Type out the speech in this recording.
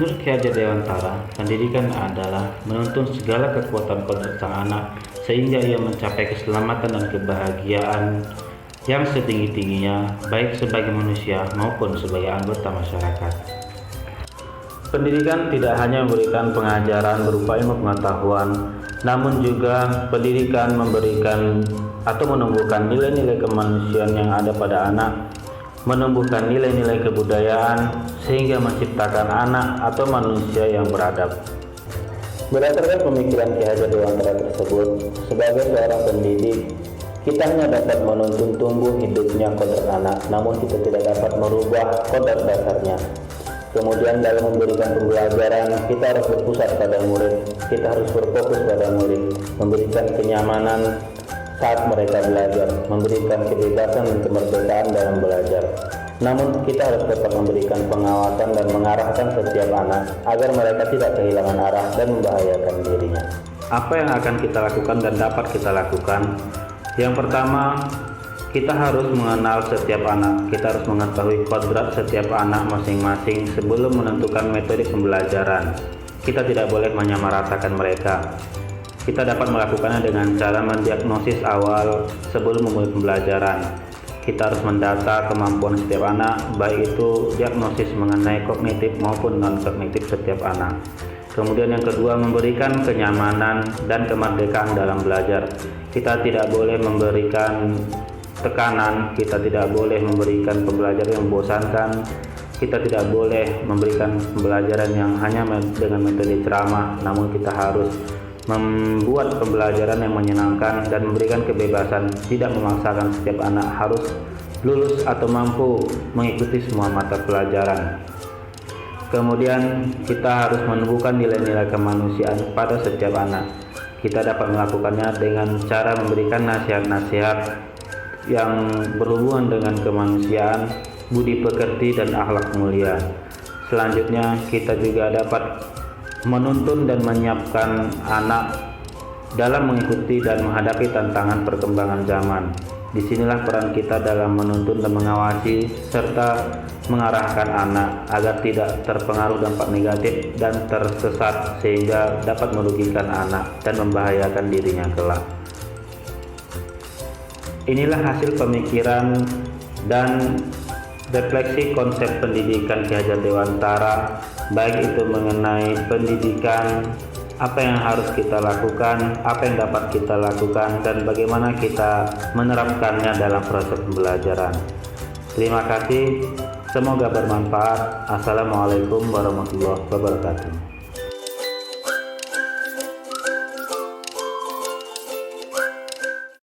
Menurut Ki Hajar Dewantara, pendidikan adalah menuntun segala kekuatan kodrat sang anak sehingga ia mencapai keselamatan dan kebahagiaan yang setinggi-tingginya, baik sebagai manusia maupun sebagai anggota masyarakat. Pendidikan tidak hanya memberikan pengajaran berupa ilmu pengetahuan, namun juga pendidikan memberikan atau menumbuhkan nilai-nilai kemanusiaan yang ada pada anak, menumbuhkan nilai-nilai kebudayaan sehingga menciptakan anak atau manusia yang beradab. Berdasarkan pemikiran Ki Hajar Dewantara tersebut, sebagai seorang pendidik, kita hanya dapat menuntun tumbuh hidupnya kodrat anak, namun kita tidak dapat merubah kodrat dasarnya. Kemudian dalam memberikan pembelajaran, kita harus berpusat pada murid, kita harus berfokus pada murid, memberikan kenyamanan saat mereka belajar, memberikan kebebasan dan kemerdekaan dalam belajar. Namun kita harus tetap memberikan pengawasan dan mengarahkan setiap anak agar mereka tidak kehilangan arah dan membahayakan dirinya. Apa yang akan kita lakukan dan dapat kita lakukan? Yang pertama, kita harus mengenal setiap anak. Kita harus mengetahui kodrat setiap anak masing-masing sebelum menentukan metode pembelajaran. Kita tidak boleh menyamaratakan mereka. Kita dapat melakukannya dengan cara mendiagnosis awal sebelum memulai pembelajaran. Kita harus mendata kemampuan setiap anak, baik itu diagnosis mengenai kognitif maupun non-kognitif setiap anak. Kemudian yang kedua, memberikan kenyamanan dan kemerdekaan dalam belajar. Kita tidak boleh memberikan tekanan, kita tidak boleh memberikan pembelajaran yang membosankan, kita tidak boleh memberikan pembelajaran yang hanya dengan metode ceramah, namun kita harus membuat pembelajaran yang menyenangkan dan memberikan kebebasan, tidak memaksakan setiap anak harus lulus atau mampu mengikuti semua mata pelajaran. Kemudian kita harus menumbuhkan nilai-nilai kemanusiaan pada setiap anak. Kita dapat melakukannya dengan cara memberikan nasihat-nasihat yang berhubungan dengan kemanusiaan, budi pekerti dan akhlak mulia. Selanjutnya kita juga dapat menuntun dan menyiapkan anak dalam mengikuti dan menghadapi tantangan perkembangan zaman. Disinilah peran kita dalam menuntun dan mengawasi serta mengarahkan anak agar tidak terpengaruh dampak negatif dan tersesat sehingga dapat merugikan anak dan membahayakan dirinya kelak. Inilah hasil pemikiran dan refleksi konsep pendidikan Ki Hajar Dewantara, baik itu mengenai pendidikan, apa yang harus kita lakukan, apa yang dapat kita lakukan, dan bagaimana kita menerapkannya dalam proses pembelajaran. Terima kasih, semoga bermanfaat. Assalamualaikum warahmatullahi wabarakatuh.